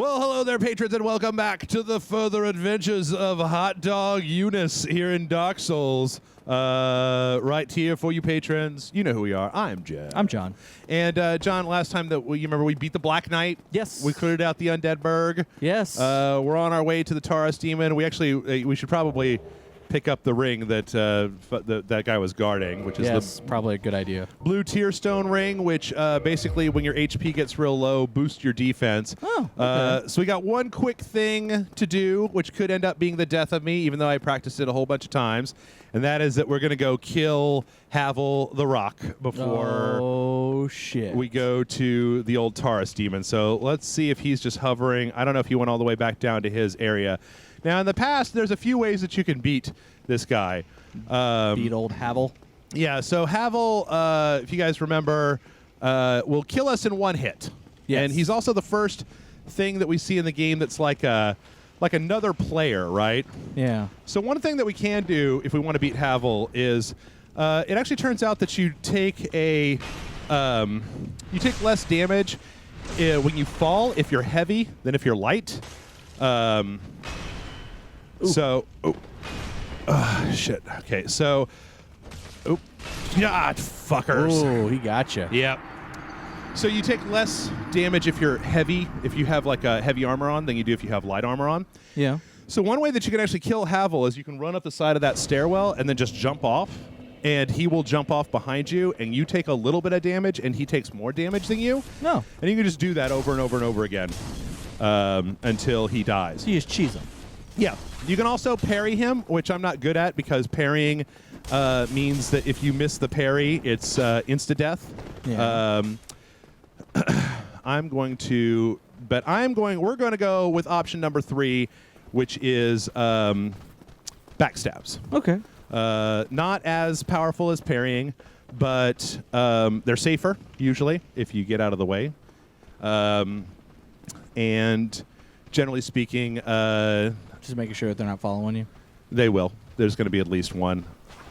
Well, hello there, patrons, and welcome back to the further adventures of Hot Dog Eunice here in Dark Souls. Right here for you patrons. You know who we are. I'm Jeff. I'm John. And John, last time that you remember we beat the Black Knight? Yes. We cleared out the Undead Burg. Yes. We're on our way to the Taurus Demon. We should probably pick up the ring that that guy was guarding, which is probably a good idea. blue Tearstone ring, which basically, when your HP gets real low, boosts your defense. Oh, okay. So we got one quick thing to do, which could end up being the death of me, even though I practiced it a whole bunch of times, and that is that we're going to go kill Havel the Rock before we go to the old Taurus Demon. So let's see if he's just hovering. I don't know if he went all the way back down to his area. Now, in the past, there's a few ways that you can beat this guy. Beat old Havel. Yeah, so Havel, if you guys remember, will kill us in one hit. Yes. And he's also the first thing that we see in the game that's like another player, right? Yeah. So one thing that we can do if we want to beat Havel is it actually turns out that you take less damage when you fall if you're heavy than if you're light. Shit. Okay, so, fuckers. Oh, he gotcha. Yep. So you take less damage if you're heavy, if you have like a heavy armor on, than you do if you have light armor on. Yeah. So one way that you can actually kill Havel is you can run up the side of that stairwell and then just jump off, and he will jump off behind you, and you take a little bit of damage, and he takes more damage than you. No. And you can just do that over and over and over again until he dies. So you just cheese him. Yeah. You can also parry him, which I'm not good at because parrying means that if you miss the parry, it's insta-death. Yeah. We're going to go with option number 3, which is backstabs. Okay. Not as powerful as parrying, but they're safer, usually, if you get out of the way. And generally speaking... Just making sure that they're not following you. They will. There's going to be at least one,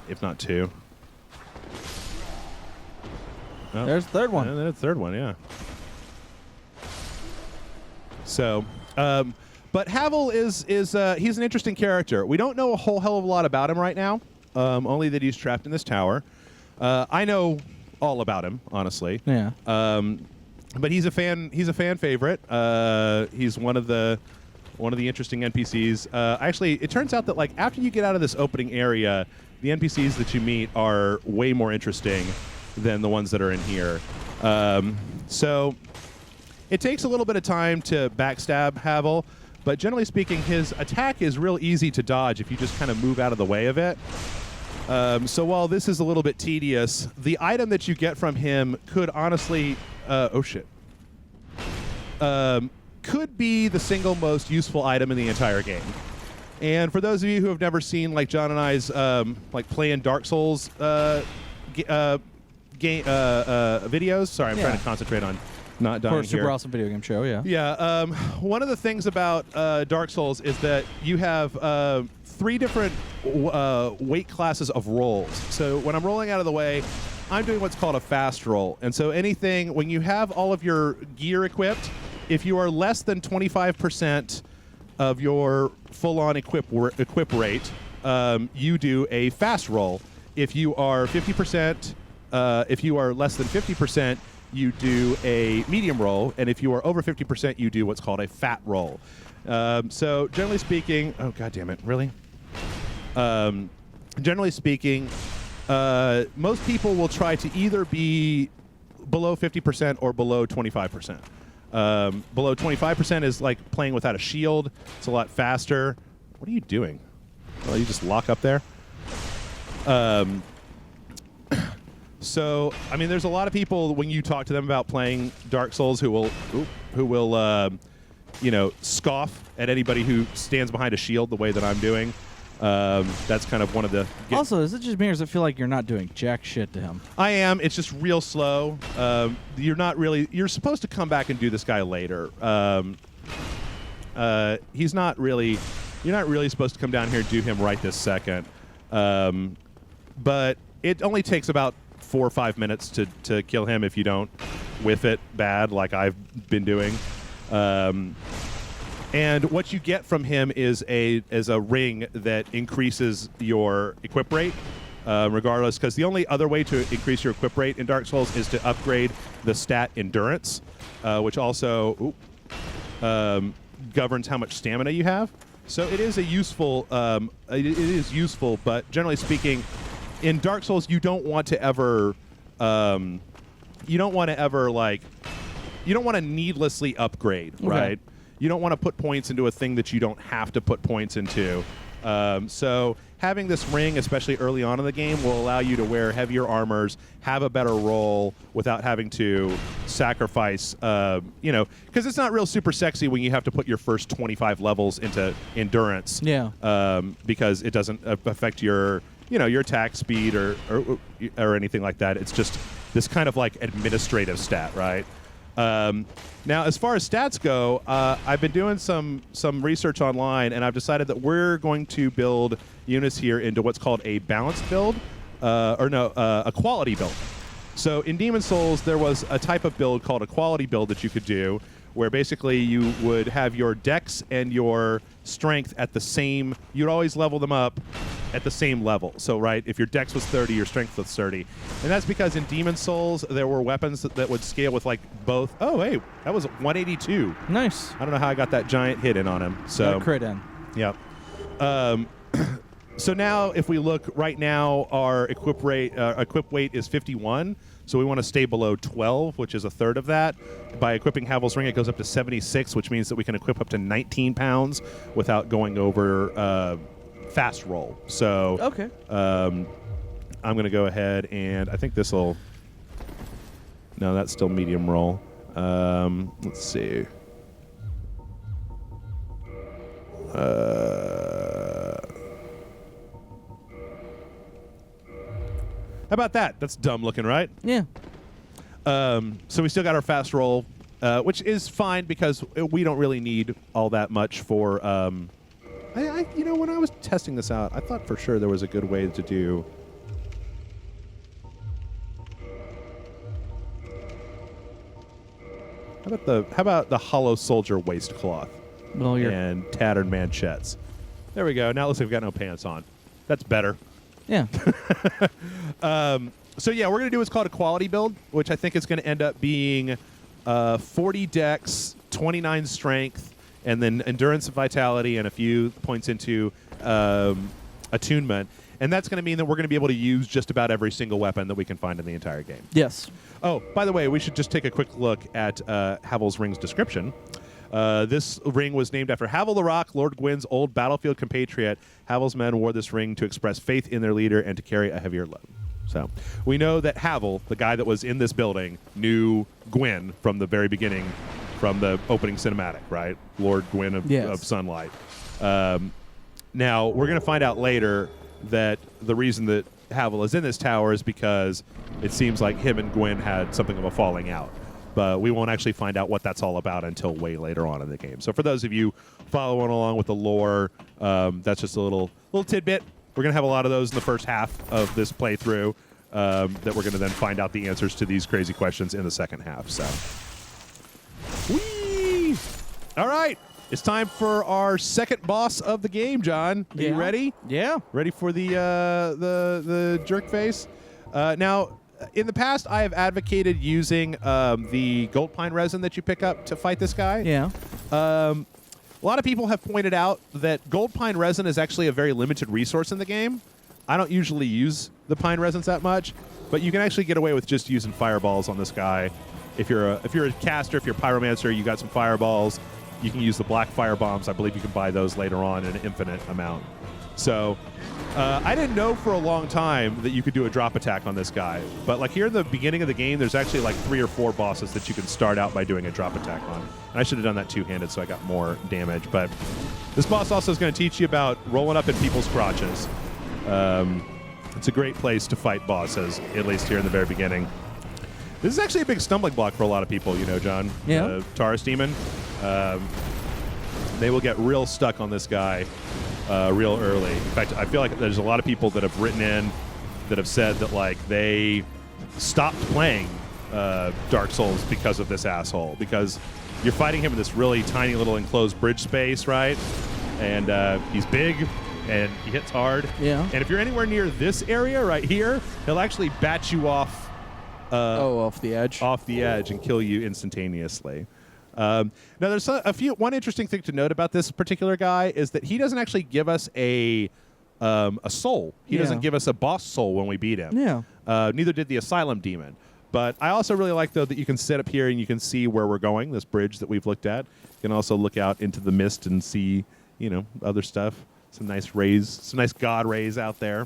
if not two. Oh. There's the third one. There's the third one, yeah. So, but Havel is he's an interesting character. We don't know a whole hell of a lot about him right now, only that he's trapped in this tower. I know all about him, honestly. Yeah. But he's a fan favorite. He's one of the interesting NPCs. Actually, it turns out that like after you get out of this opening area, the NPCs that you meet are way more interesting than the ones that are in here. So it takes a little bit of time to backstab Havel, but generally speaking, his attack is real easy to dodge if you just kind of move out of the way of it. So while this is a little bit tedious, the item that you get from him could honestly... could be the single most useful item in the entire game. And for those of you who have never seen like John and I's like playing Dark Souls videos, sorry, I'm trying to concentrate on not dying here. Super awesome video game show, yeah. Yeah, one of the things about Dark Souls is that you have 3 different weight classes of rolls. So when I'm rolling out of the way, I'm doing what's called a fast roll. And so when you have all of your gear equipped, if you are less than 25% of your full-on equip rate, you do a fast roll. If you are 50%, if you are less than 50%, you do a medium roll, and if you are over 50%, you do what's called a fat roll. So generally speaking, oh god damn it, really? Generally speaking, most people will try to either be below 50% or below 25%. Below 25% is like playing without a shield. It's a lot faster. What are you doing? Well, you just lock up there. So, I mean, there's a lot of people when you talk to them about playing Dark Souls who will scoff at anybody who stands behind a shield the way that I'm doing. That's kind of one of the... Also, is it just me or does it feel like you're not doing jack shit to him? I am. It's just real slow. You're supposed to come back and do this guy later. You're not really supposed to come down here and do him right this second. But it only takes about 4 or 5 minutes to kill him if you don't whiff it bad like I've been doing. And what you get from him is a ring that increases your equip rate, regardless. Because the only other way to increase your equip rate in Dark Souls is to upgrade the stat endurance, which also governs how much stamina you have. So it is a useful. It is useful, but generally speaking, in Dark Souls, you don't want to ever. You don't want to needlessly upgrade, Okay. right? You don't want to put points into a thing that you don't have to put points into. So having this ring, especially early on in the game, will allow you to wear heavier armors, have a better roll without having to sacrifice, because it's not real super sexy when you have to put your first 25 levels into endurance. Yeah. Because it doesn't affect your attack speed or anything like that. It's just this kind of like administrative stat, right? Now, as far as stats go, I've been doing some research online, and I've decided that we're going to build units here into what's called a balanced build, a quality build. So in Demon Souls, there was a type of build called a quality build that you could do, where basically you would have your dex and your strength at the same. You'd always level them up at the same level. So, right, if your dex was 30, your strength was 30. And that's because in Demon Souls, there were weapons that would scale with, like, both. Oh, hey, that was 182. Nice. I don't know how I got that giant hit in on him. So, Crit in. Yep. So now, if we look right now, our equip weight is 51. So we want to stay below 12, which is a third of that. By equipping Havel's Ring, it goes up to 76, which means that we can equip up to 19 pounds without going over fast roll. So Okay. I'm going to go ahead and I think this will. No, that's still medium roll. Let's see. How about that? That's dumb looking, right? Yeah. So we still got our fast roll, which is fine because we don't really need all that much for. When I was testing this out, I thought for sure there was a good way to do. How about the hollow soldier waistcloth Well, you're. and tattered manchettes? There we go. Now it looks like we've got no pants on. That's better. Yeah. So yeah, we're going to do what's called a quality build, which I think is going to end up being 40 dex, 29 strength, and then endurance and vitality, and a few points into attunement. And that's going to mean that we're going to be able to use just about every single weapon that we can find in the entire game. Yes. Oh, by the way, we should just take a quick look at Havel's Ring's description. This ring was named after Havel the Rock, Lord Gwyn's old battlefield compatriot. Havel's men wore this ring to express faith in their leader and to carry a heavier load. So we know that Havel, the guy that was in this building, knew Gwyn from the very beginning, from the opening cinematic, right? Lord Gwyn of Sunlight. Now, we're going to find out later that the reason that Havel is in this tower is because it seems like him and Gwyn had something of a falling out. But we won't actually find out what that's all about until way later on in the game. So for those of you following along with the lore, that's just a little tidbit. We're going to have a lot of those in the first half of this playthrough that we're going to then find out the answers to these crazy questions in the second half. So, whee! All right. It's time for our second boss of the game, John. Are you ready? Yeah. Ready for the jerk face? Now, in the past, I have advocated using the gold pine resin that you pick up to fight this guy. Yeah. A lot of people have pointed out that gold pine resin is actually a very limited resource in the game. I don't usually use the pine resins that much, but you can actually get away with just using fireballs on this guy. If you're a caster, if you're a pyromancer, you got some fireballs. You can use the black fire bombs. I believe you can buy those later on in an infinite amount. So I didn't know for a long time that you could do a drop attack on this guy. But like here in the beginning of the game, there's actually like 3 or 4 bosses that you can start out by doing a drop attack on. And I should have done that two-handed so I got more damage. But this boss also is going to teach you about rolling up in people's crotches. It's a great place to fight bosses, at least here in the very beginning. This is actually a big stumbling block for a lot of people, you know, John. Yeah. Taurus Demon. They will get real stuck on this guy real early. In fact, I feel like there's a lot of people that have written in that have said that like they stopped playing Dark Souls because of this asshole. Because you're fighting him in this really tiny little enclosed bridge space, right? And he's big, and he hits hard. Yeah. And if you're anywhere near this area right here, he'll actually bat you off. Off the edge. Off the edge and kill you instantaneously. Now, there's one interesting thing to note about this particular guy is that he doesn't actually give us a soul. He doesn't give us a boss soul when we beat him. Yeah. Neither did the Asylum Demon. But I also really like, though, that you can sit up here and you can see where we're going, this bridge that we've looked at. You can also look out into the mist and see, other stuff. Some nice rays, some nice god rays out there.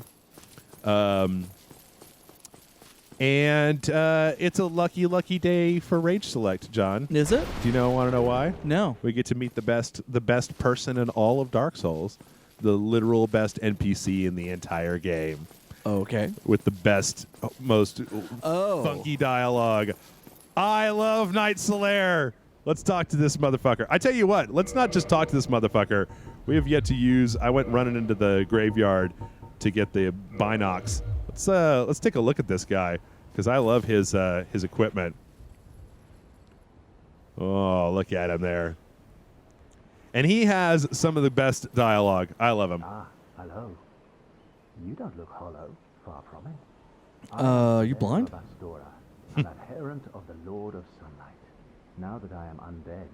And it's a lucky, lucky day for Rage Select, John. Is it? Do you want to know why? No. We get to meet the best person in all of Dark Souls, the literal best NPC in the entire game. Okay. With the best, most funky dialogue. I love Knight Solaire. Let's talk to this motherfucker. I tell you what, let's not just talk to this motherfucker. We have yet to use. I went running into the graveyard to get the binocs. Let's take a look at this guy because I love his equipment. Oh, look at him there. And he has some of the best dialogue. I love him. Ah, hello. You don't look hollow. Far from it. You blind? An adherent of the Lord of Sunlight. Now that I am undead,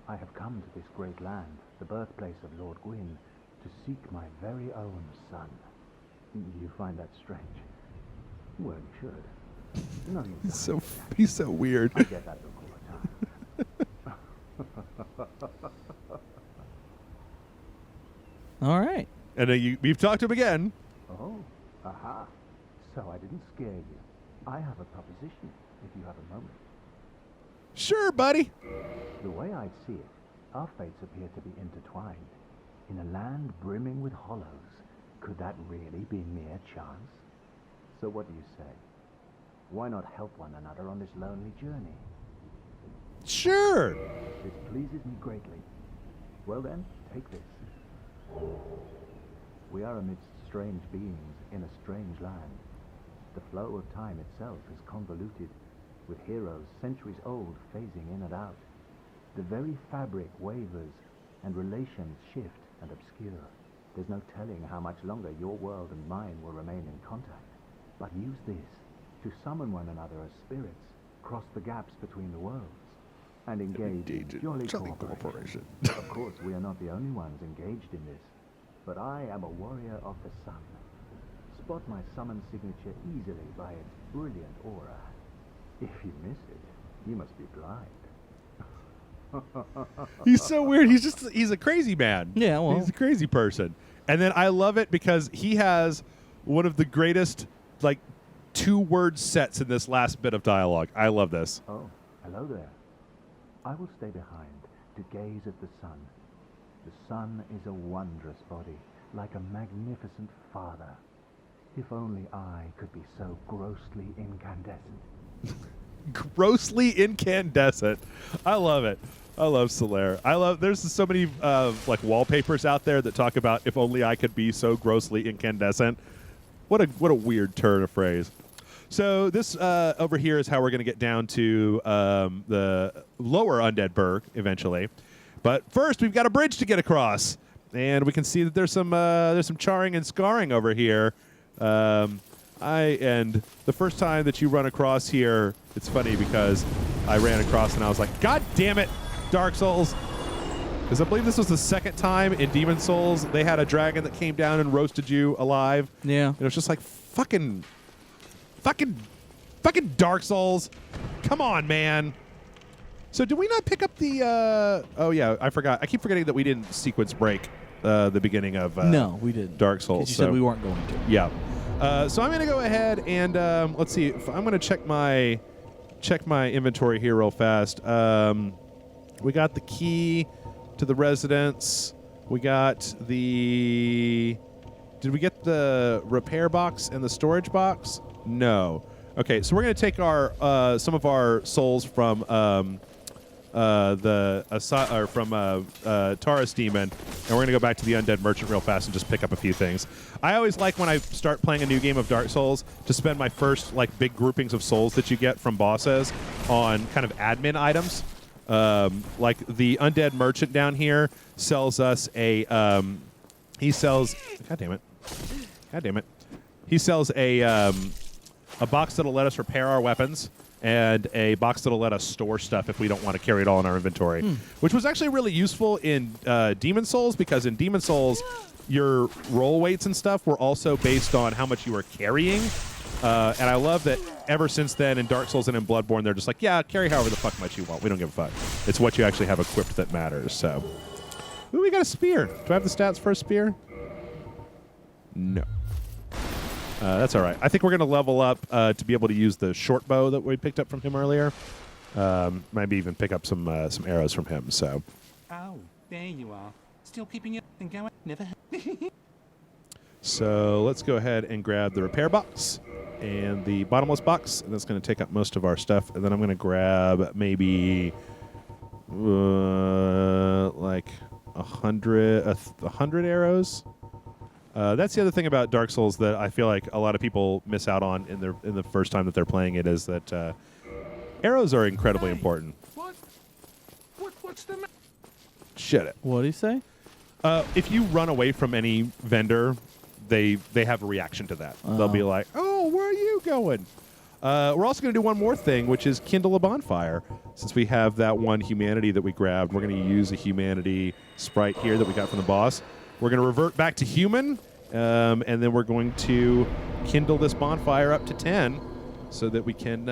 I have come to this great land, the birthplace of Lord Gwyn, to seek my very own son. You find that strange? Well, you should. Nothing. He's so weird. I get that look all the time. All right. And we've talked to him again. Oh, aha. So I didn't scare you. I have a proposition, if you have a moment. Sure, buddy. The way I see it, our fates appear to be intertwined. In a land brimming with hollows, could that really be mere chance? So what do you say? Why not help one another on this lonely journey? Sure. This pleases me greatly. Well then, take this. We are amidst strange beings in a strange land. The flow of time itself is convoluted, with heroes centuries old phasing in and out. The very fabric wavers, and relations shift and obscure. There's no telling how much longer your world and mine will remain in contact. But use this to summon one another as spirits, cross the gaps between the worlds, and engage in jolly cooperation. Of course, we are not the only ones engaged in this, but I am a warrior of the sun. Spot my summon signature easily by its brilliant aura. If you miss it, you must be blind. He's so weird. He's a crazy man. Yeah, well. He's a crazy person. And then I love it because he has one of the greatest, two-word sets in this last bit of dialogue. I love this. Oh, hello there. I will stay behind to gaze at the sun. The sun is a wondrous body, like a magnificent father. If only I could be so grossly incandescent. Grossly incandescent. I love it. I love Solaire. There's so many wallpapers out there that talk about if only I could be so grossly incandescent. What a weird turn of phrase. So this over here is how we're going to get down to the lower Undead Burg eventually. But first, we've got a bridge to get across, and we can see that there's some charring and scarring over here. And the first time that you run across here, it's funny because I ran across and I was like, God damn it, Dark Souls. Because I believe this was the second time in Demon Souls they had a dragon that came down and roasted you alive. Yeah. And it was just like, fucking Dark Souls. Come on, man. So did we not pick up the, oh yeah, I forgot. I keep forgetting that we didn't sequence break the beginning of no, we didn't. Dark Souls. You said we weren't going to. Yeah. So I'm going to go ahead and let's see. I'm going to check my inventory here real fast. We got the key to the residence. We got the... Did we get the repair box and the storage box? No. Okay, so we're going to take our some of our souls from Taurus Demon, and we're going to go back to the Undead Merchant real fast and just pick up a few things. I always like when I start playing a new game of Dark Souls to spend my first big groupings of souls that you get from bosses on kind of admin items. Like the undead merchant down here sells us a. He sells. God damn it. He sells a box that'll let us repair our weapons and a box that'll let us store stuff if we don't want to carry it all in our inventory, which was actually really useful in Demon Souls, because in Demon Souls, your roll weights and stuff were also based on how much you were carrying. And I love that ever since then in Dark Souls and in Bloodborne, they're just like, yeah, carry however the fuck much you want. We don't give a fuck. It's what you actually have equipped that matters. So, ooh, we got a spear. Do I have the stats for a spear? No. That's all right. I think we're going to level up to be able to use the short bow that we picked up from him earlier. Maybe even pick up some arrows from him. So. Oh, there you are. Still keeping it and going. Never. So let's go ahead and grab the repair box and the bottomless box, and that's going to take up most of our stuff. And then I'm going to grab maybe like 100 arrows. That's the other thing about Dark Souls that I feel like a lot of people miss out on in the first time that they're playing it, is that arrows are incredibly important. What's the matter? Shit it. What did he say? If you run away from any vendor, they have a reaction to that. They'll be like, oh, where are you going? We're also going to do one more thing, which is kindle a bonfire. Since we have that one humanity that we grabbed, we're going to use a humanity sprite here that we got from the boss. We're going to revert back to human, and then we're going to kindle this bonfire up to 10 so that we can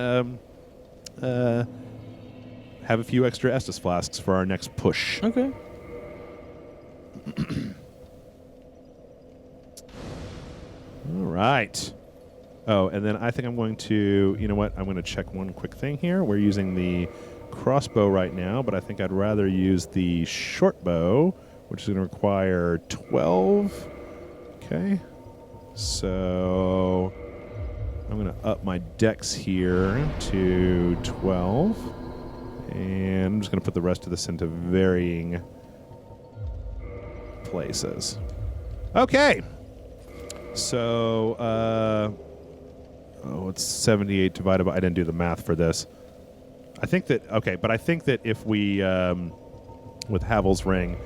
have a few extra Estus flasks for our next push. Okay. All right. Oh, and then I think I'm going to, you know what? I'm going to check one quick thing here. We're using the crossbow right now, but I think I'd rather use the short bow, which is going to require 12. Okay. So I'm going to up my dex here to 12. And I'm just going to put the rest of this into varying places. Okay. So, it's 78 divided by... I didn't do the math for this. I think that... Okay, but I think that if we... with Havel's Ring,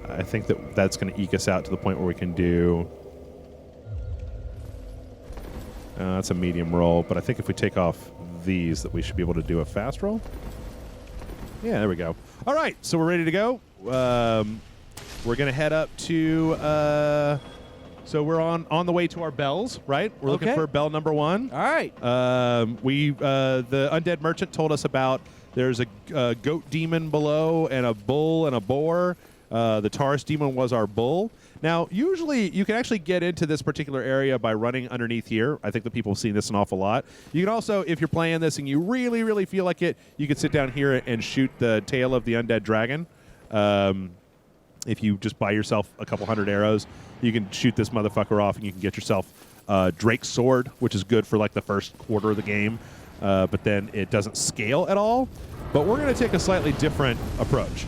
I think that that's going to eke us out to the point where we can do... that's a medium roll, but I think if we take off these, that we should be able to do a fast roll. Yeah, there we go. All right, so we're ready to go. We're going to head up to... so we're on the way to our bells, right? We're looking for bell number 1. All right. The undead merchant told us about there's a goat demon below and a bull and a boar. The Taurus demon was our bull. Now, usually you can actually get into this particular area by running underneath here. I think that people have seen this an awful lot. You can also, if you're playing this and you really, really feel like it, you can sit down here and shoot the tail of the undead dragon. If you just buy yourself a couple hundred arrows, you can shoot this motherfucker off and you can get yourself Drake's Sword, which is good for like the first quarter of the game, but then it doesn't scale at all. But we're going to take a slightly different approach.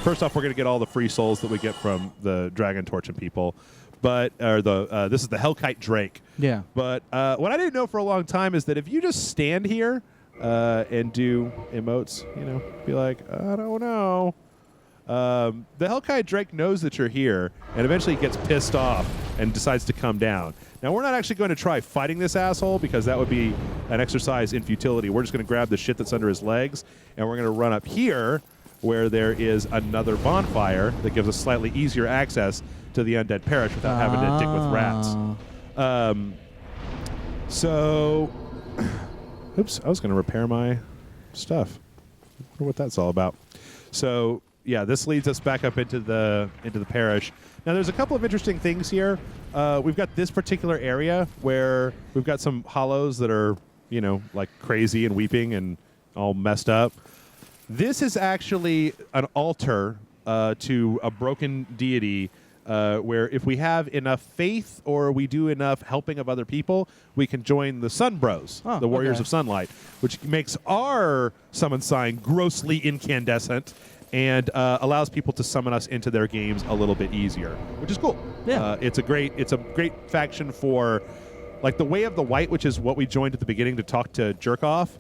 First off, we're going to get all the free souls that we get from the dragon torching people. But this is the Hellkite Drake. Yeah. But what I didn't know for a long time is that if you just stand here and do emotes, be like, I don't know. The Hellkite Drake knows that you're here and eventually gets pissed off and decides to come down. Now, we're not actually going to try fighting this asshole because that would be an exercise in futility. We're just going to grab the shit that's under his legs and we're going to run up here where there is another bonfire that gives us slightly easier access to the undead parish without having to dick with rats. So, oops, I was going to repair my stuff. I wonder what that's all about. So, yeah, this leads us back up into the parish. Now, there's a couple of interesting things here. We've got this particular area where we've got some hollows that are, like crazy and weeping and all messed up. This is actually an altar to a broken deity where if we have enough faith or we do enough helping of other people, we can join the Sun Bros, the Warriors of Sunlight, which makes our summon sign grossly incandescent and allows people to summon us into their games a little bit easier, which is cool. Yeah. It's a great faction for like the Way of the White, which is what we joined at the beginning to talk to Jerkoff.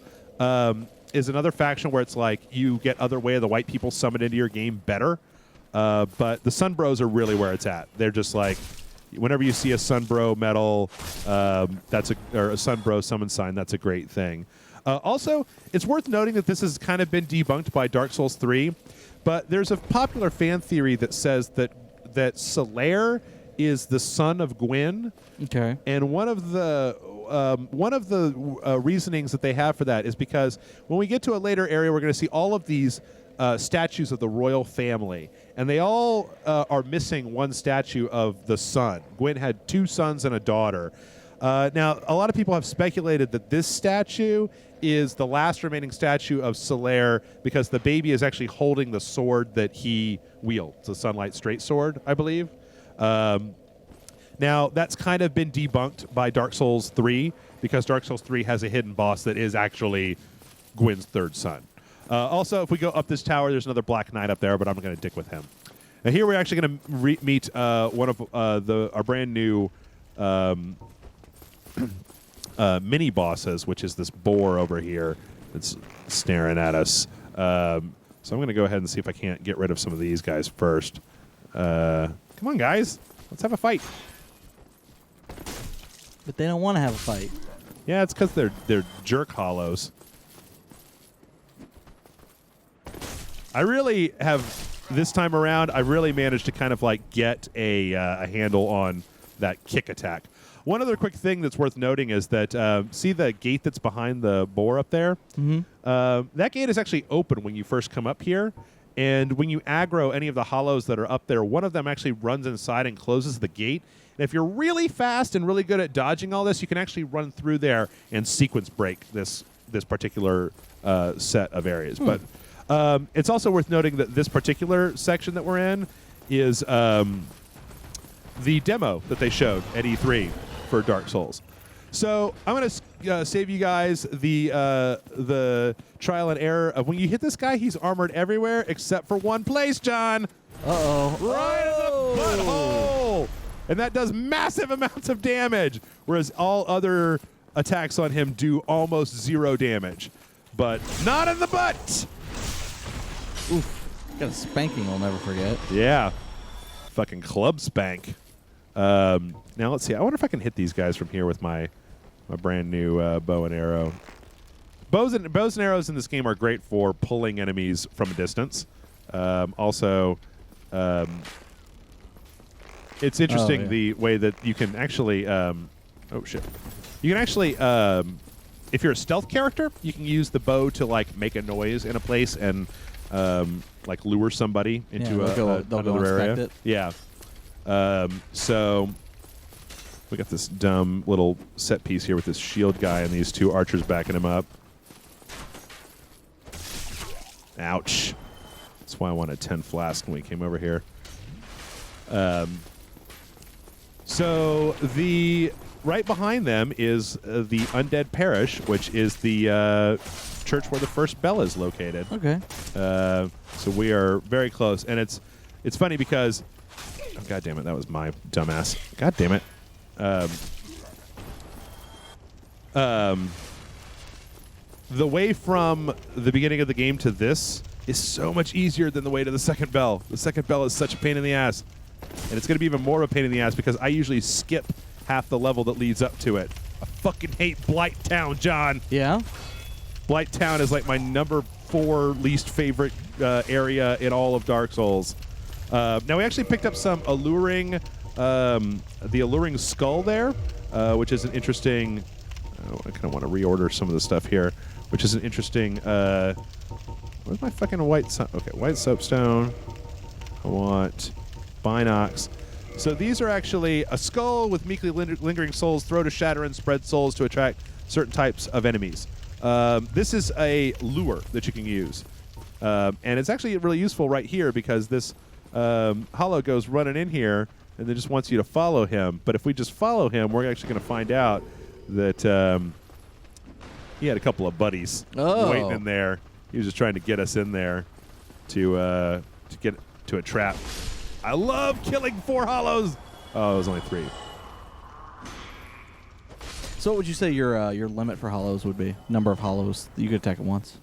is another faction where it's like you get other Way of the White people summoned into your game better. But the Sun Bros are really where it's at. They're just like, whenever you see a Sun Bro medal, or a Sun Bro summon sign, that's a great thing. Also, it's worth noting that this has kind of been debunked by Dark Souls 3, but there's a popular fan theory that says that Solaire is the son of Gwyn. Okay. And one of the reasonings that they have for that is because when we get to a later area, we're going to see all of these statues of the royal family, and they all are missing one statue of the son. Gwyn had 2 sons and a daughter. Now, a lot of people have speculated that this statue is the last remaining statue of Solaire because the baby is actually holding the sword that he wields, the Sunlight Straight Sword, I believe. Now, that's kind of been debunked by Dark Souls 3 because Dark Souls 3 has a hidden boss that is actually Gwyn's 3rd son. Also, if we go up this tower, there's another Black Knight up there, but I'm going to dick with him. Now, here we're actually going to meet one of our brand new mini bosses, which is this boar over here that's staring at us. So I'm going to go ahead and see if I can't get rid of some of these guys first. Come on, guys. Let's have a fight. But they don't want to have a fight. Yeah, it's because they're jerk hollows. I really have, this time around, I really managed to kind of like get a handle on that kick attack. One other quick thing that's worth noting is that, see the gate that's behind the boar up there? Mm-hmm. That gate is actually open when you first come up here. And when you aggro any of the hollows that are up there, one of them actually runs inside and closes the gate. And if you're really fast and really good at dodging all this, you can actually run through there and sequence break this particular set of areas. But it's also worth noting that this particular section that we're in is the demo that they showed at E3 for Dark Souls. So I'm going to save you guys the trial and error of when you hit this guy, he's armored everywhere except for one place, John. Uh-oh. Right in the butthole. And that does massive amounts of damage, whereas all other attacks on him do almost 0 damage. But not in the butt. Oof. Got a spanking I'll never forget. Yeah. Fucking club spank. Now, let's see. I wonder if I can hit these guys from here with my brand new bow and arrow. Bows and arrows in this game are great for pulling enemies from a distance. Also, it's interesting the way that you can actually... oh, shit. You can actually... if you're a stealth character, you can use the bow to like make a noise in a place and like lure somebody into another area. Yeah. So we got this dumb little set piece here with this shield guy and these 2 archers backing him up. Ouch. That's why I wanted 10 flasks when we came over here. So the right behind them is the Undead Parish, which is the church where the first bell is located. Okay. So we are very close, and it's funny because, oh, God damn it, that was my dumbass. God damn it. The way from the beginning of the game to this is so much easier than the way to the second bell. The second bell is such a pain in the ass. And it's going to be even more of a pain in the ass because I usually skip half the level that leads up to it. I fucking hate Blight Town, John. Yeah? Blight Town is like my number 4 least favorite area in all of Dark Souls. Now, we actually picked up some alluring, the alluring skull there, which is an interesting... I kind of want to reorder some of the stuff here, which is an interesting... where's my fucking white... Okay, white soapstone. I want binocs. So these are actually a skull with meekly lingering souls, throw to shatter and spread souls to attract certain types of enemies. This is a lure that you can use. And it's actually really useful right here because this hollow goes running in here and then just wants you to follow him. But if we just follow him, we're actually going to find out that he had a couple of buddies waiting in there. He was just trying to get us in there to get to a trap. I love killing 4 hollows. Oh, it was only 3. So what would you say your limit for hollows would be? Number of hollows that you could attack at once?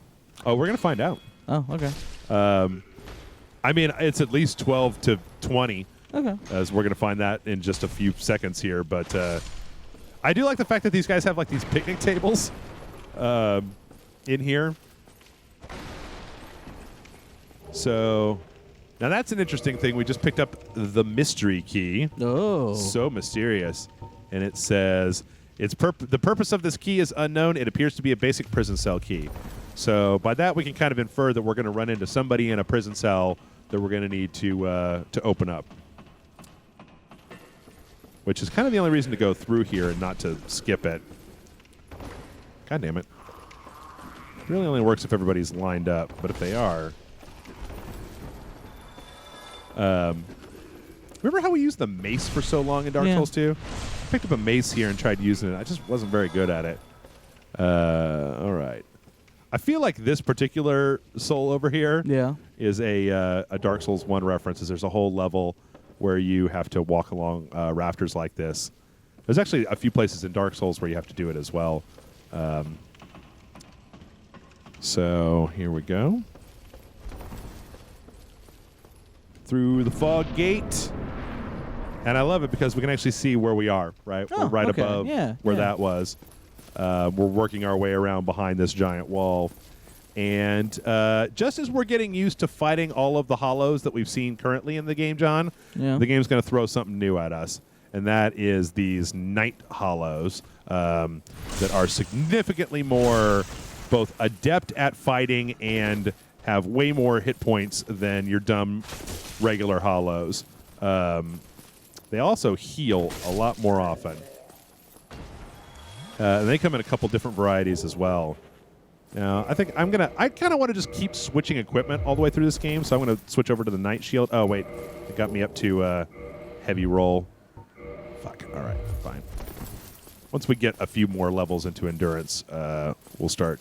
Oh, we're gonna find out. Oh, okay. I mean, it's at least 12 to 20. Okay. As we're gonna find that in just a few seconds here, but I do like the fact that these guys have like these picnic tables in here. So now that's an interesting thing. We just picked up the mystery key. Oh. So mysterious. And it says, the purpose of this key is unknown. It appears to be a basic prison cell key. So by that, we can kind of infer that we're going to run into somebody in a prison cell that we're going to need to open up. Which is kind of the only reason to go through here and not to skip it. God damn it. It really only works if everybody's lined up, but if they are... remember how we used the mace for so long in Dark Souls 2? I picked up a mace here and tried using it. I just wasn't very good at it. All right. I feel like this particular soul over here is a Dark Souls 1 reference. There's a whole level where you have to walk along rafters like this. There's actually a few places in Dark Souls where you have to do it as well. So here we go. Through the fog gate. And I love it because we can actually see where we are, right? Oh, we're right okay. above where that was. We're working our way around behind this giant wall. And just as we're getting used to fighting all of the hollows that we've seen currently in the game, John, the game's going to throw something new at us. And that is these night hollows that are significantly more both adept at fighting and have way more hit points than your dumb regular hollows. They also heal a lot more often. And they come in a couple different varieties as well. Now, I think I kind of want to just keep switching equipment all the way through this game, so I'm going to switch over to the Night Shield. Oh, wait. It got me up to heavy roll. Fuck. All right. Fine. Once we get a few more levels into endurance, we'll start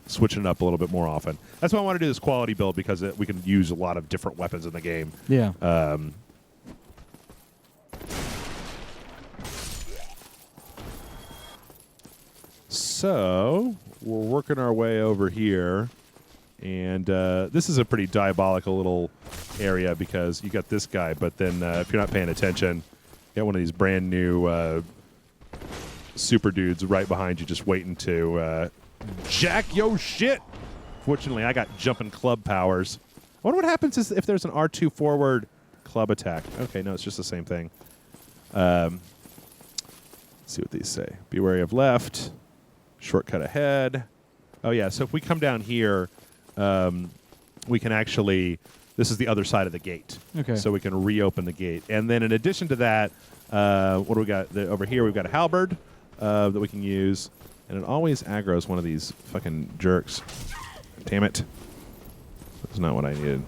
switching it up a little bit more often. That's why I want to do this quality build, because we can use a lot of different weapons in the game. Yeah. So we're working our way over here, and this is a pretty diabolical little area because you got this guy, but then if you're not paying attention, you got one of these brand new super dudes right behind you just waiting to jack yo shit. Fortunately, I got jumping club powers. I wonder what happens if there's an R2 forward club attack. Okay, no, it's just the same thing. Let's see what these say. Be wary of left. Shortcut ahead. Oh, yeah, so if we come down here, we can actually... This is the other side of the gate. Okay. So we can reopen the gate. And then in addition to that, what do we got? Over here, we've got a halberd that we can use. And it always aggroes one of these fucking jerks. Damn it. That's not what I needed.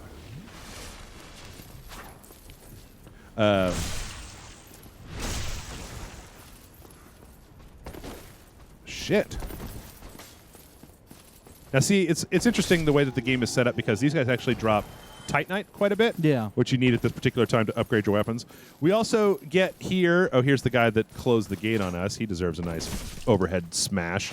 Shit. Now, see, it's interesting the way that the game is set up because these guys actually drop Titanite quite a bit. Yeah. Which you need at this particular time to upgrade your weapons. We also get here... Oh, here's the guy that closed the gate on us. He deserves a nice overhead smash.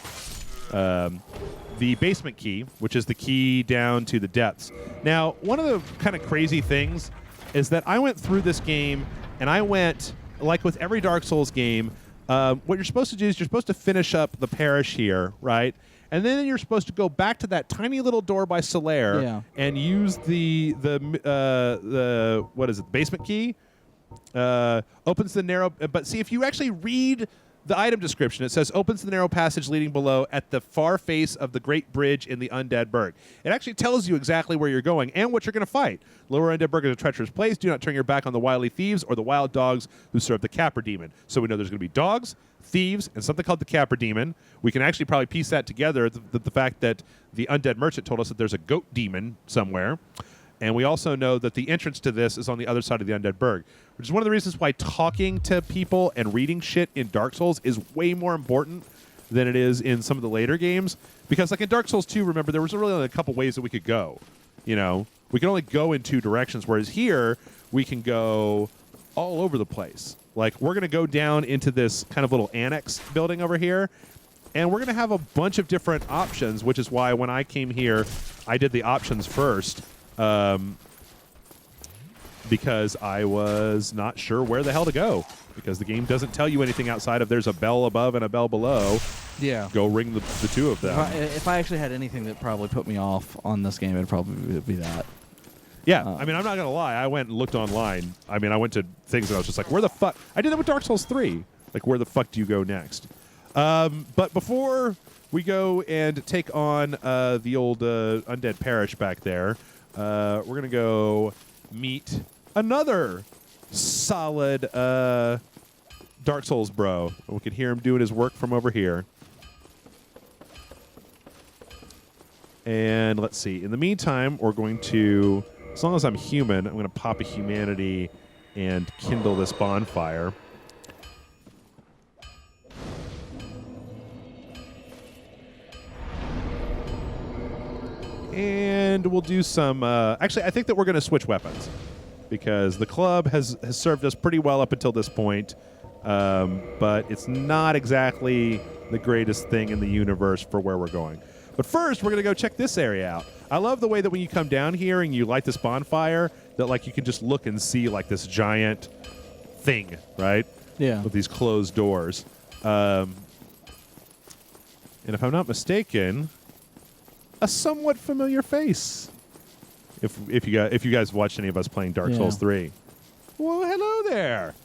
The basement key, which is the key down to the depths. Now, one of the kind of crazy things is that I went through this game and I went, like with every Dark Souls game, what you're supposed to do is you're supposed to finish up the parish here, right? And then you're supposed to go back to that tiny little door by Solaire and use the what is it, basement key? Opens the narrow... But see, if you actually read the item description, it says, opens the narrow passage leading below at the far face of the Great Bridge in the Undead Burg. It actually tells you exactly where you're going and what you're going to fight. Lower Undead Burg is a treacherous place. Do not turn your back on the wily thieves or the wild dogs who serve the Capper Demon. So we know there's going to be dogs, thieves, and something called the Capper Demon. We can actually probably piece that together, the fact that the Undead Merchant told us that there's a goat demon somewhere. And we also know that the entrance to this is on the other side of the Undead Burg, which is one of the reasons why talking to people and reading shit in Dark Souls is way more important than it is in some of the later games. Because like in Dark Souls 2, remember, there was really only a couple ways that we could go. You know, we can only go in two directions, whereas here we can go all over the place. Like, we're going to go down into this kind of little annex building over here, and we're going to have a bunch of different options, which is why when I came here, I did the options first because I was not sure where the hell to go, because the game doesn't tell you anything outside of there's a bell above and a bell below. Yeah. Go ring the two of them. If I actually had anything that probably put me off on this game, it'd probably be that. Yeah, I mean, I'm not going to lie. I went and looked online. I mean, I went to things and I was just like, where the fuck? I did that with Dark Souls 3. Like, where the fuck do you go next? But before we go and take on the old Undead Parish back there, we're going to go meet another solid Dark Souls bro. We can hear him doing his work from over here. And let's see. In the meantime, we're going to, as long as I'm human, I'm going to pop a humanity and kindle this bonfire. And we'll do some... actually, I think that we're going to switch weapons, because the club has served us pretty well up until this point, but it's not exactly the greatest thing in the universe for where we're going. But first, we're going to go check this area out. I love the way that when you come down here and you light this bonfire, that like you can just look and see like this giant thing, right? Yeah. With these closed doors. And if I'm not mistaken, a somewhat familiar face. If you guys watched any of us playing Dark Souls 3. Well, hello there.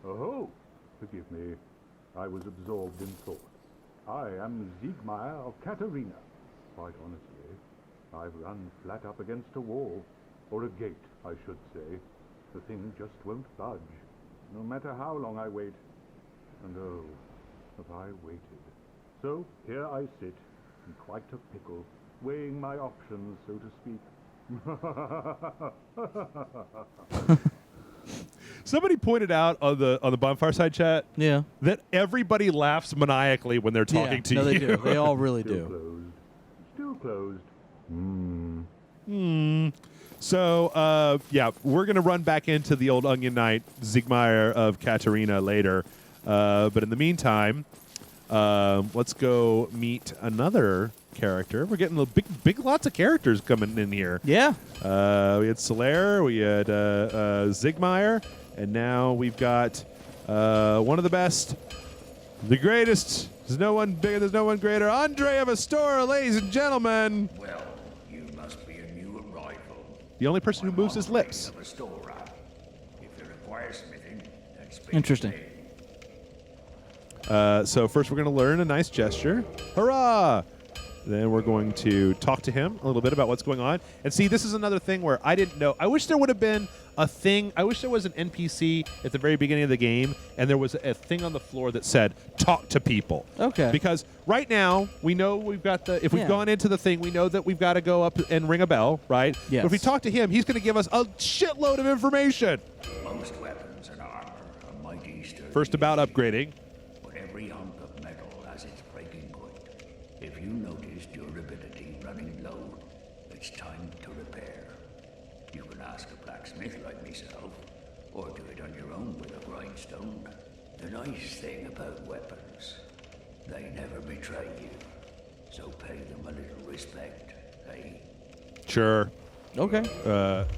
Oh, forgive me. I was absorbed in thought. I am Siegmeyer of Katarina. Quite honestly, I've run flat up against a wall. Or a gate, I should say. The thing just won't budge. No matter how long I wait. And oh, have I waited. So, here I sit, in quite a pickle, weighing my options, so to speak. Somebody pointed out on the bonfire side chat that everybody laughs maniacally when they're talking to you. No, they do. They all really Still closed. So, yeah, we're going to run back into the old Onion Knight, Siegmeyer of Katarina, later. But in the meantime, let's go meet another character. We're getting big lots of characters coming in here. Yeah. We had Solaire, we had Siegmeyer, and now we've got one of the best, the greatest. There's no one bigger, there's no one greater. Andre of Astora, ladies and gentlemen. Well, you must be a new arrival. The only person who moves his lips. Of Astora. If you require smithing, then speak Interesting. to me. So first we're going to learn a nice gesture. Hurrah! Then we're going to talk to him a little bit about what's going on. And see, this is another thing where I didn't know. I wish there would have been a thing. I wish there was an NPC at the very beginning of the game, and there was a thing on the floor that said, talk to people. Okay. Because right now, we know we've got the, if we've Yeah. gone into the thing, we know that we've got to go up and ring a bell, right? Yes. But if we talk to him, he's going to give us a shitload of information. Most weapons and armor are mighty sturdy. First about upgrading. But every hunk of metal has its breaking point. If you notice durability running low, it's time to repair. You can ask a blacksmith like myself, or do it on your own with a grindstone. The nice thing about weapons, they never betray you. So pay them a little respect, eh? Sure. Okay.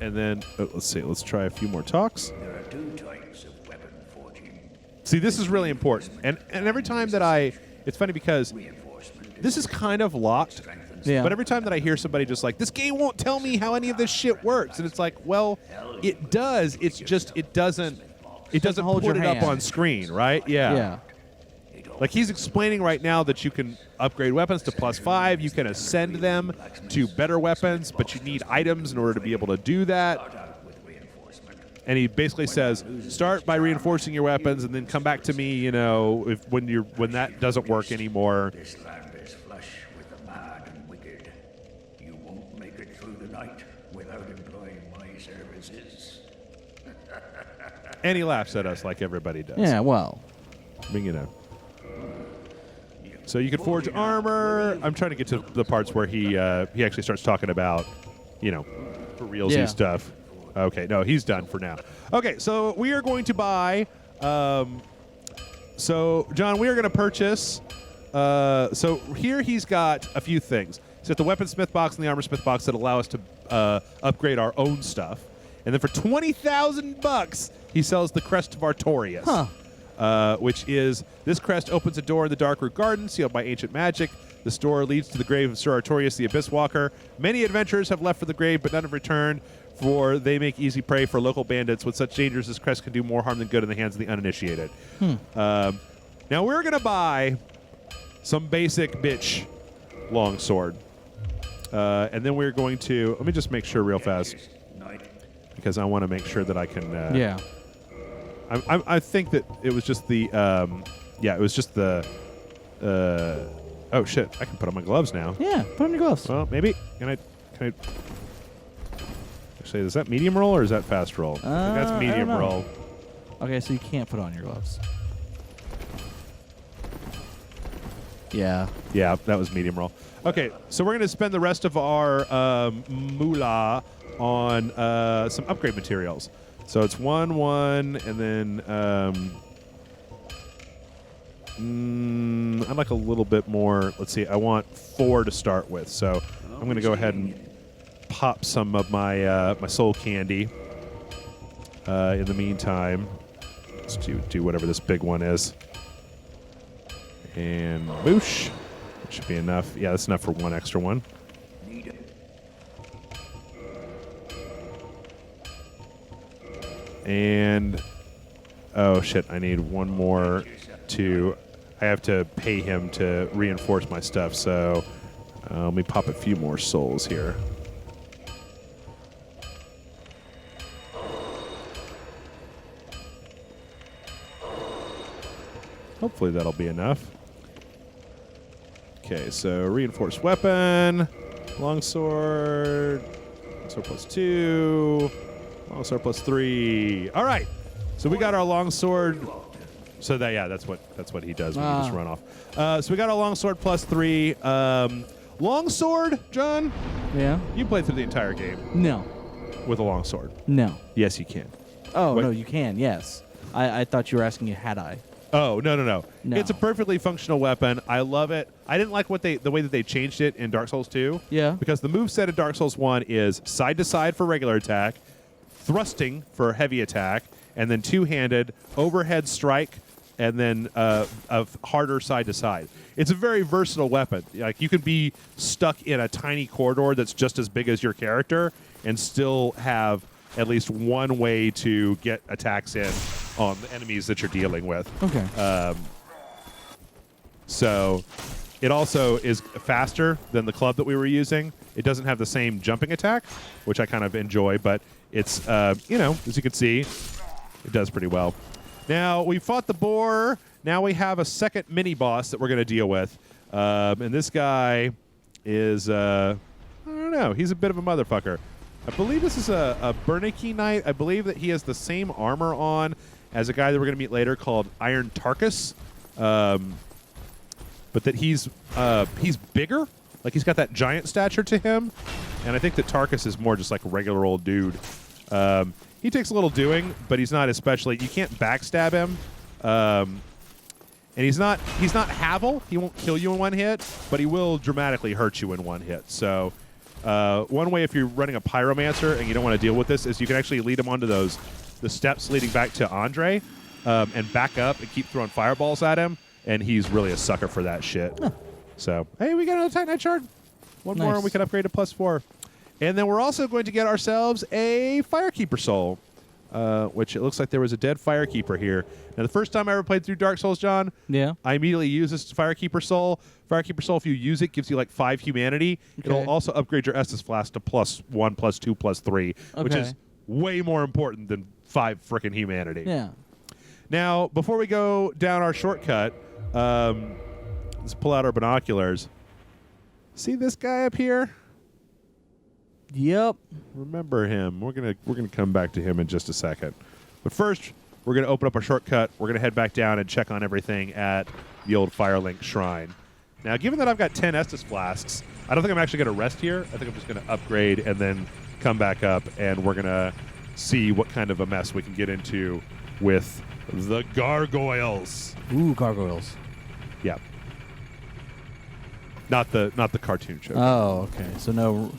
And then, let's see, let's try a few more talks. There are two types of weapon forging. See, this is really important. And every time that it's funny because Reinforcement. this is kind of locked, Yeah. but every time that I hear somebody just like, this game won't tell me how any of this shit works. And it's like, well, it does. It's just, it doesn't hold put your it up hand. on screen, right? Yeah. Yeah. Like he's explaining right now that you can upgrade weapons to +5. You can ascend them to better weapons, but you need items in order to be able to do that. Start out with reinforcement. And he basically says, start by reinforcing your weapons, and then come back to me. You know, when that doesn't work anymore. This land is flush with the mad and wicked. You won't make it through the night without employing my services. And he laughs at us like everybody does. Yeah, well. I mean, you know. So you can forge armor. I'm trying to get to the parts where he actually starts talking about, you know, for realsy Yeah. stuff. Okay, no, he's done for now. Okay, so we are going to buy. So, John, we are going to purchase. So here he's got a few things. He's got the weaponsmith box and the armorsmith box that allow us to upgrade our own stuff. And then for $20,000, he sells the Crest of Artorias, which is this crest opens a door in the Darkroot Garden sealed by ancient magic. This door leads to the grave of Sir Artorias, the Abyss Walker. Many adventurers have left for the grave, but none have returned, for they make easy prey for local bandits. With such dangers, this crest can do more harm than good in the hands of the uninitiated. Now we're going to buy some basic bitch longsword. And then we're going to... Let me just make sure real fast, because I want to make sure that I can... Yeah. I think that it was just the... yeah, it was just the... oh, shit. I can put on my gloves now. Yeah, put on your gloves. Well, maybe. Can I... Actually, is that medium roll or is that fast roll? I think that's I medium don't know. roll. Okay, so you can't put on your gloves. Yeah. Yeah, that was medium roll. Okay, so we're going to spend the rest of our moolah on some upgrade materials. So it's 1, 1, and then I'd like a little bit more. Let's see, I want 4 to start with. So I'm going to go ahead and pop some of my my soul candy. In the meantime, let's do whatever this big one is. And boosh. That should be enough. Yeah, that's enough for 1 extra one. And oh shit, I need 1 more to... I have to pay him to reinforce my stuff, so let me pop a few more souls here. Hopefully that'll be enough. Okay, so reinforced weapon, longsword, longsword plus 2, longsword plus 3. All right, so we got our longsword. So that that's what he does when you just run off. So we got our longsword plus 3. Longsword, John. Yeah. You played through the entire game No. with a longsword. No. Yes, you can. Oh, What? no, you can, yes. I thought you were asking had I. Oh, no. No. It's a perfectly functional weapon. I love it. I didn't like the way that they changed it in Dark Souls 2. Yeah. Because the moveset in Dark Souls 1 is side to side for regular attack, thrusting for heavy attack, and then two-handed overhead strike, and then a harder side to side. It's a very versatile weapon. Like, you can be stuck in a tiny corridor that's just as big as your character and still have at least one way to get attacks in on the enemies that you're dealing with. Okay. So it also is faster than the club that we were using. It doesn't have the same jumping attack, which I kind of enjoy, but it's, as you can see, it does pretty well. Now, we fought the boar. Now we have a second mini-boss that we're going to deal with. And this guy is, I don't know, he's a bit of a motherfucker. I believe this is a Bernanke Knight. I believe that he has the same armor on as a guy that we're going to meet later called Iron Tarkus. But that he's bigger. Like, he's got that giant stature to him. And I think that Tarkus is more just like a regular old dude. He takes a little doing, but he's not especially... You can't backstab him. And he's not Havel. He won't kill you in one hit, but he will dramatically hurt you in one hit. So one way if you're running a Pyromancer and you don't want to deal with this is you can actually lead him onto the steps leading back to Andre and back up and keep throwing fireballs at him, and he's really a sucker for that shit. Huh. So, hey, we got another Titanite shard. One more and we can upgrade to +4. And then we're also going to get ourselves a Firekeeper soul, which it looks like there was a dead Firekeeper here. Now, the first time I ever played through Dark Souls, John, I immediately used this Firekeeper soul. Firekeeper soul, if you use it, gives you like 5 humanity. Okay. It'll also upgrade your Estus Flask to +1, +2, +3, which is way more important than 5 frickin' humanity. Yeah. Now, before we go down our shortcut, let's pull out our binoculars. See this guy up here? Yep. Remember him. We're gonna come back to him in just a second. But first, we're gonna open up our shortcut. We're gonna head back down and check on everything at the old Firelink Shrine. Now, given that I've got 10 Estus Flasks, I don't think I'm actually gonna rest here. I think I'm just gonna upgrade and then come back up, and we're gonna see what kind of a mess we can get into with the gargoyles. Ooh, gargoyles. Yeah. Not the cartoon show. Oh, okay. So no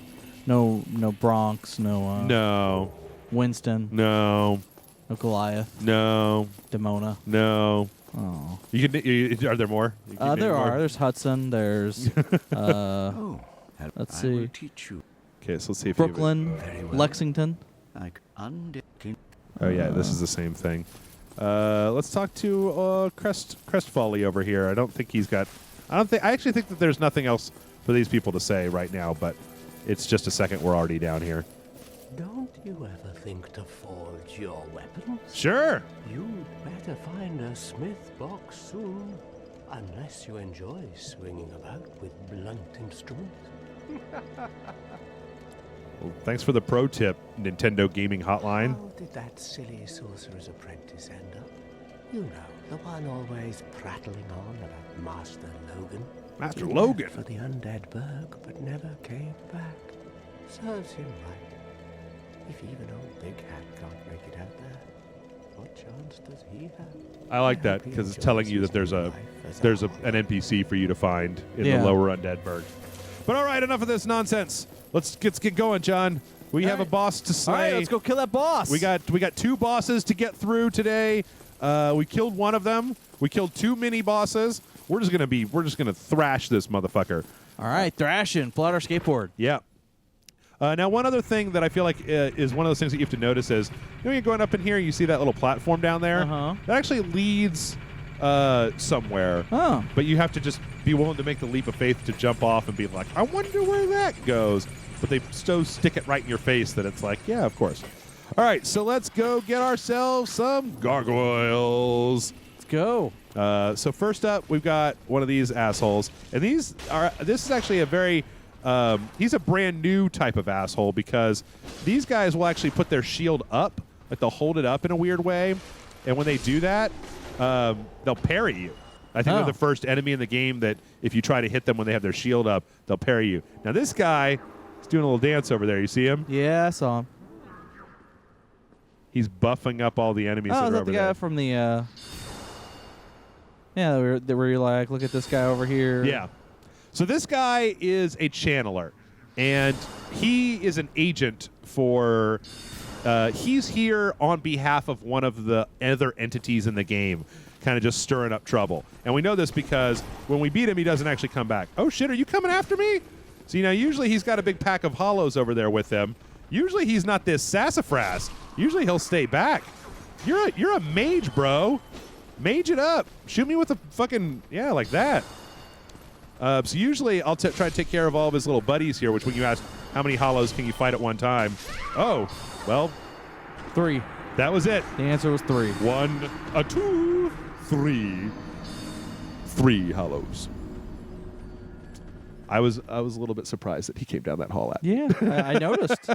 Bronx, no no. Winston, No. no Goliath, No. Demona. No. Oh. Are there more? You can name There more? are. There's Hudson. There's Oh, let's I see. will teach you. Okay, so let's see if Brooklyn, Very well. Lexington. Like undipping. Oh yeah, this is the same thing. Let's talk to Crestfally over here. I don't think he's got. I actually think that there's nothing else for these people to say right now, but it's just a second. We're already down here. Don't you ever think to forge your weapons? Sure. You'd better find a smith box soon, unless you enjoy swinging about with blunt instruments. Well, thanks for the pro tip, Nintendo Gaming Hotline. How did that silly sorcerer's apprentice end up? You know, the one always prattling on about Master Logan. Master He Logan? left for the undead burg, but never came back. Serves him right. If even old Big Hat can't make it out there, what chance does he have? I like I that hope he because it's enjoys telling you his that there's new a life as an NPC for you to find in Yeah. the lower undead burg. But all right, enough of this nonsense. Let's get going, John. We have a boss to slay. All right, let's go kill that boss. We got 2 bosses to get through today. We killed one of them. We killed 2 mini bosses. We're just gonna thrash this motherfucker. All right, thrashing. Pull out our skateboard. Yeah. Now, one other thing that I feel like is one of those things that you have to notice is, you're going up in here, you see that little platform down there? Uh-huh. That actually leads somewhere. Oh. But you have to just be willing to make the leap of faith to jump off and be like, I wonder where that goes. But they so stick it right in your face that it's like, yeah, of course. All right, so let's go get ourselves some gargoyles. Let's go. So first up, we've got one of these assholes, and this is actually a very he's a brand new type of asshole, because these guys will actually put their shield up, like they'll hold it up in a weird way, and when they do that, they'll parry you. I think they're the first enemy in the game that if you try to hit them when they have their shield up, they'll parry you. Now this guy is doing a little dance over there. You see him? Yeah, I saw him. He's buffing up all the enemies that Oh, are is that over the guy there. from the? Yeah, where you're like, look at this guy over here. Yeah. So this guy is a channeler, and he is an agent for. He's here on behalf of one of the other entities in the game, kind of just stirring up trouble. And we know this because when we beat him, he doesn't actually come back. Oh shit! Are you coming after me? So usually he's got a big pack of hollows over there with him. Usually he's not this sassafras. Usually he'll stay back. You're a mage, bro. Mage it up. Shoot me with a fucking like that. So usually I'll try to take care of all of his little buddies here, which when you ask how many hollows can you fight at one time? Oh, well, 3. that was it. The answer was 3. 1, 2, 3. 3 hollows. I was a little bit surprised that he came down that hall at. Yeah, I noticed.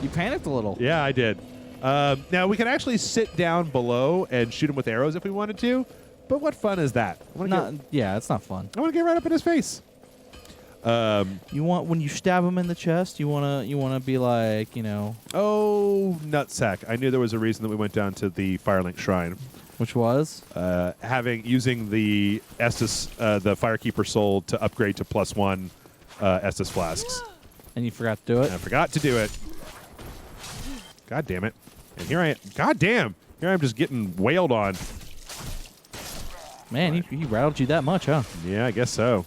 You panicked a little. Yeah, I did. Now, we can actually sit down below and shoot him with arrows if we wanted to, but what fun is that? I want It's not fun. to get right up in his face. You want, when you stab him in the chest, you wanna be like, Oh, nutsack. I knew there was a reason that we went down to the Firelink Shrine. which was? Using the Estus, the Firekeeper Soul to upgrade to +1 Estus flasks. And you forgot to do it? And I forgot to do it. God damn it. And here I am. God damn. Here I'm just getting wailed on. Man, he rattled you that much, huh? Yeah, I guess so.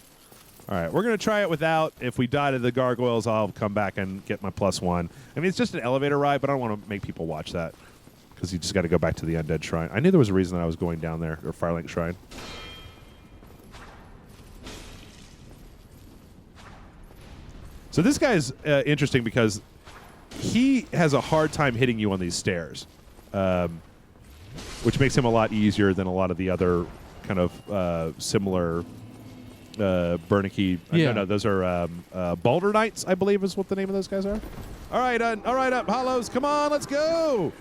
All right, we're going to try it without. If we die to the gargoyles, I'll come back and get my +1. I mean, it's just an elevator ride, but I don't want to make people watch that because you just got to go back to the Undead Shrine. I knew there was a reason that I was going down there, or Firelink Shrine. So this guy's interesting because he has a hard time hitting you on these stairs, which makes him a lot easier than a lot of the other kind of similar Bernicky. Yeah. No, those are Balder Knights, I believe is what the name of those guys are. All right, up, Hollows. Come on, let's go.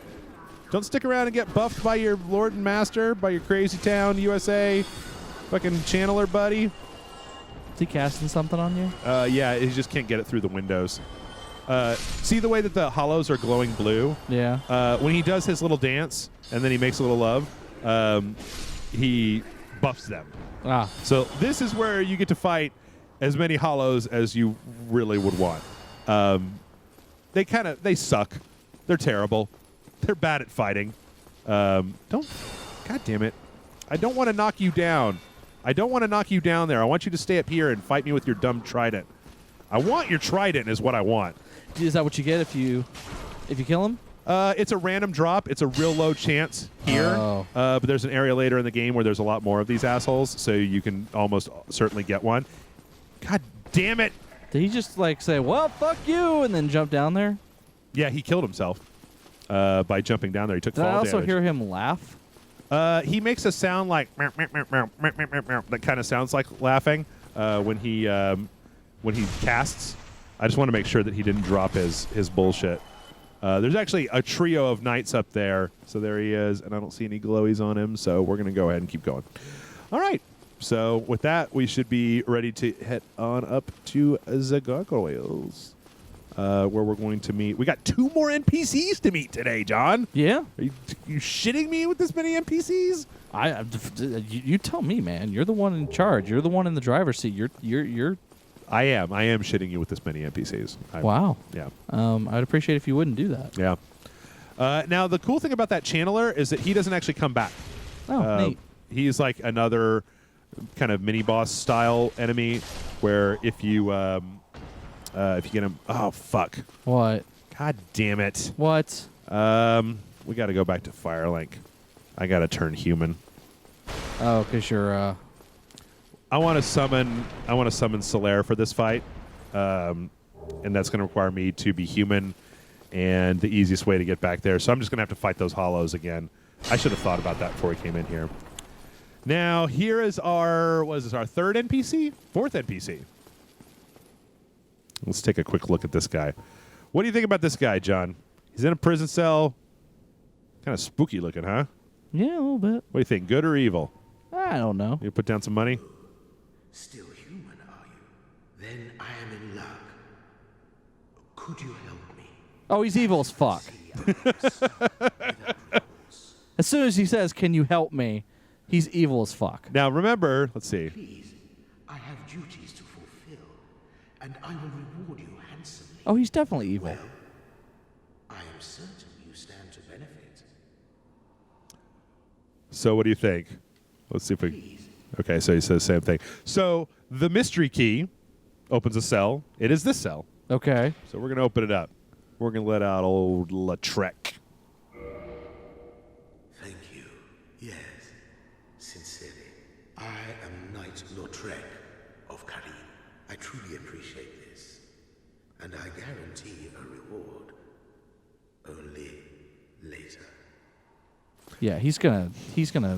Don't stick around and get buffed by your Lord and Master, by your Crazy Town USA fucking channeler buddy. Is he casting something on you? Yeah, he just can't get it through the windows. See the way that the hollows are glowing blue? Yeah. When he does his little dance and then he makes a little love, he buffs them. Ah. So this is where you get to fight as many hollows as you really would want. They suck. They're terrible. They're bad at fighting. God damn it. I don't want to knock you down. I don't want to knock you down there. I want you to stay up here and fight me with your dumb trident. I want your trident is what I want. Is that what you get if you kill him? It's a random drop. It's a real low chance here. Oh. But there's an area later in the game where there's a lot more of these assholes, so you can almost certainly get one. God damn it. Did he just like say, well, fuck you, and then jump down there? Yeah, he killed himself by jumping down there. He took Did fall I also damage. hear him laugh? He makes a sound like that kind of sounds like laughing when he casts. I just want to make sure that he didn't drop his bullshit. There's actually a trio of knights up there. So there he is, and I don't see any glowies on him, so we're going to go ahead and keep going. All right. So with that, we should be ready to head on up to the gargoyles, where we're going to meet. We got 2 more NPCs to meet today, John. Yeah. Are you shitting me with this many NPCs? You tell me, man. You're the one in charge. You're the one in the driver's seat. You're. I am shitting you with this many NPCs. Wow. Yeah. I'd appreciate if you wouldn't do that. Yeah. Now, the cool thing about that channeler is that he doesn't actually come back. Oh, neat. He's like another kind of mini boss style enemy where if you get him. Oh, fuck. What? God damn it. What? We got to go back to Firelink. I got to turn human. Oh, because you're. I want to summon Solaire for this fight, and that's going to require me to be human, and the easiest way to get back there. So I'm just going to have to fight those hollows again. I should have thought about that before we came in here. Now here is our 3rd NPC, 4th NPC. Let's take a quick look at this guy. What do you think about this guy, John? He's in a prison cell. Kind of spooky looking, huh? Yeah, a little bit. What do you think, good or evil? I don't know. You put down some money? Still human, are you? Then I am in luck. Could you help me? Oh, he's evil as fuck. As soon as he says, "Can you help me?" he's evil as fuck. Now remember, let's see. Please, I have duties to fulfill, and I will reward you handsomely. Oh, he's definitely evil. Well, I am certain you stand to benefit. So what do you think? Let's see if we... Okay, so he says the same thing. So the mystery key opens a cell. It is this cell. Okay. So we're going to open it up. We're going to let out old Lautrec. Thank you. Yes, sincerely. I am Knight Lautrec of Karim. I truly appreciate this. And I guarantee a reward. Only later. Yeah, he's gonna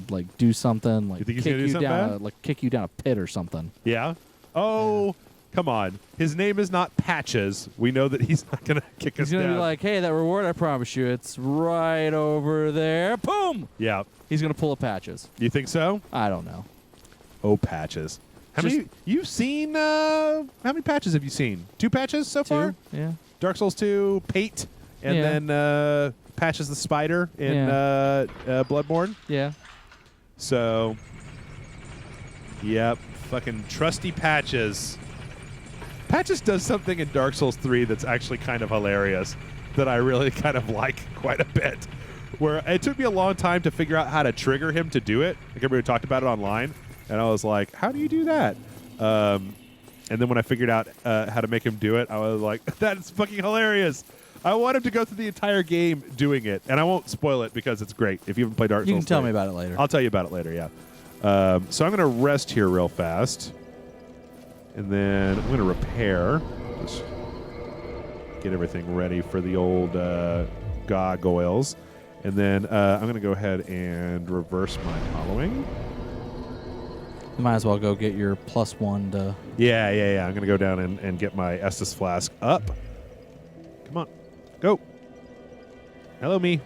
like do something like You think he's kick gonna do you something down bad? like kick you down a pit or something. Yeah? Oh, come on. His name is not Patches. We know that he's not going to kick us He's gonna down. be like, "Hey, that reward I promised you, it's right over there." Boom. Yeah. He's gonna pull a Patches. You think so? I don't know. Oh, Patches. How Just- many... You've seen... how many patches have you seen? 2 patches so far? 2? Yeah. Dark Souls 2, Pate, and Yeah. then Patches the Spider in Bloodborne. Yeah. So, yep, fucking trusty Patches. Patches does something in Dark Souls 3 that's actually kind of hilarious that I really kind of like quite a bit. Where it took me a long time to figure out how to trigger him to do it. Like everybody talked about it online, and I was like, how do you do that? And then when I figured out how to make him do it, I was like, that's fucking hilarious. I want him to go through the entire game doing it, and I won't spoil it because it's great. If you haven't played Dark Souls, You can tell 3. me about it later. I'll tell you about it later, yeah. So I'm going to rest here real fast, and then I'm going to repair. Just get everything ready for the old gargoyles. And then I'm going to go ahead and reverse my hollowing. You might as well go get your +1 to... Yeah. I'm going to go down and get my Estus Flask up. Come on. Go. Hello, me.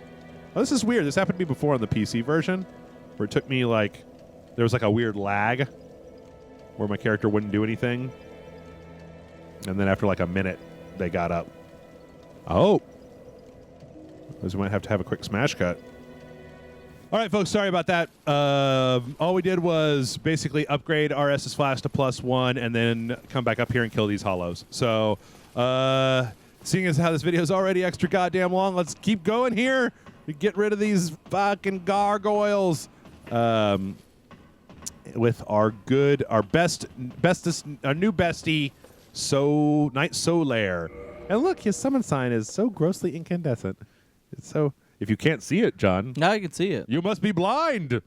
Oh, this is weird. This happened to me before on the PC version, where it took me like... There was like a weird lag where my character wouldn't do anything. And then after like a minute, they got up. Oh. Because we might have to have a quick smash cut. All right, folks, sorry about that. All we did was basically upgrade our Estus Flash to +1 and then come back up here and kill these hollows. So, seeing as how this video is already extra goddamn long, let's keep going here. Get rid of these fucking gargoyles. With our new bestie, Knight Solaire. And look, his summon sign is so grossly incandescent. It's so... If you can't see it, John... Now I can see it. You must be blind!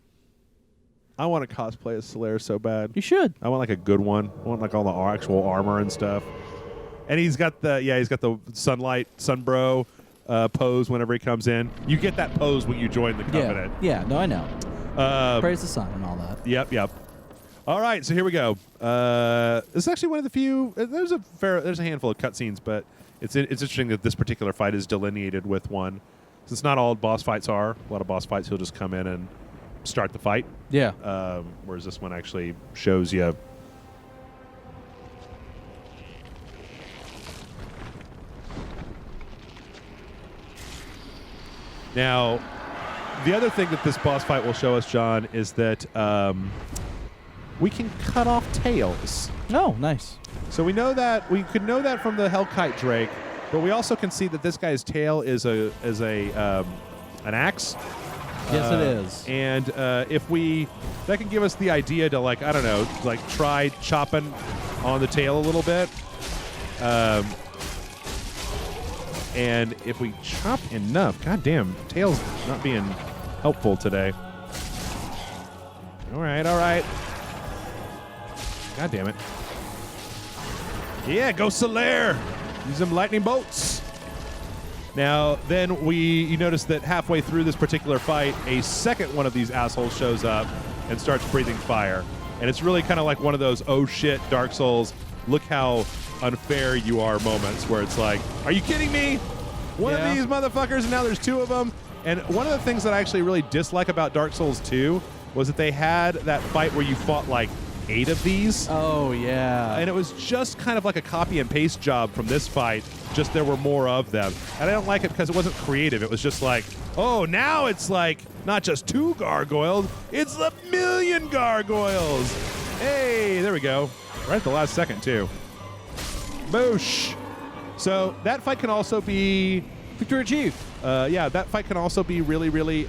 I want to cosplay as Solaire so bad. You should. I want like a good one. I want like all the actual armor and stuff. And he's got the sunlight, sunbro pose whenever he comes in. You get that pose when you join the Covenant. Yeah, no, I know. Praise the sun and all that. Yep. All right, so here we go. This is actually one of the few... There's a handful of cutscenes, but it's interesting that this particular fight is delineated with one. Since not all boss fights are. A lot of boss fights, he'll just come in and start the fight. Yeah. Whereas this one actually shows you... Now, the other thing that this boss fight will show us, John, is that we can cut off tails. Oh, nice. So we know that we could know that from the Hellkite Drake, but we also can see that this guy's tail is an axe. Yes, it is. And that can give us the idea to, like, I don't know, like try chopping on the tail a little bit. And if we chop enough, goddamn, tail's not being helpful today. All right. God damn it. Yeah, go Solaire. Use them lightning bolts. Now, then you notice that halfway through this particular fight, a second one of these assholes shows up and starts breathing fire. And it's really kind of like one of those, oh shit, Dark Souls, look how unfair you are moments where it's like, are you kidding me? One of these motherfuckers, and now there's two of them. And one of the things that I actually really dislike about Dark Souls 2 was that they had that fight where you fought like 8 of these. Oh, yeah. And it was just kind of like a copy and paste job from this fight, just there were more of them. And I don't like it because it wasn't creative. It was just like, oh, now it's like not just 2 gargoyles, it's a million gargoyles. Hey, there we go. Right at the last second, too. Boosh. So that fight can also be... Victory achieved. That fight can also be really, really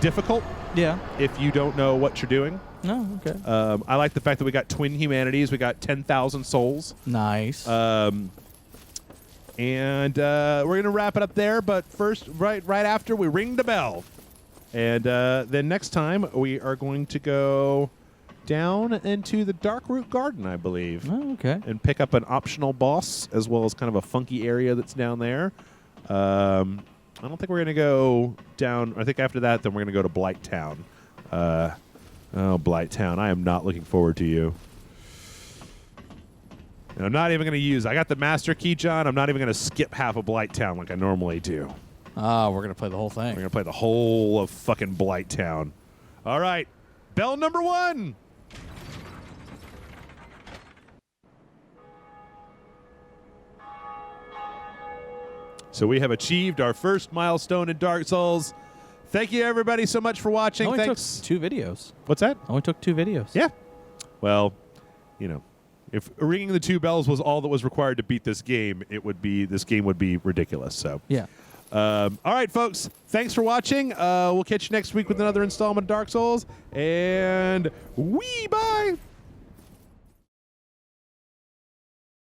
difficult. Yeah. If you don't know what you're doing. No, okay. I like the fact that we got twin humanities. We got 10,000 souls. Nice. And we're going to wrap it up there. But first, right after, we ring the bell. And then next time, we are going to go down into the Darkroot Garden, I believe. Oh, okay. And pick up an optional boss, as well as kind of a funky area that's down there. I don't think we're going to go down. I think after that, then we're going to go to Blight Town. Blight Town. I am not looking forward to you. And I'm not even going to use... I got the Master Key, John. I'm not even going to skip half of Blight Town like I normally do. We're going to play the whole thing. We're going to play the whole of fucking Blight Town. All right. Bell number 1. So we have achieved our first milestone in Dark Souls. Thank you, everybody, so much for watching. Only Thanks. took 2 videos. What's that? Only took 2 videos. Yeah. Well, you know, if ringing the 2 bells was all that was required to beat this game, this game would be ridiculous. So Yeah. all right, folks. Thanks for watching. We'll catch you next week with another installment of Dark Souls. And bye.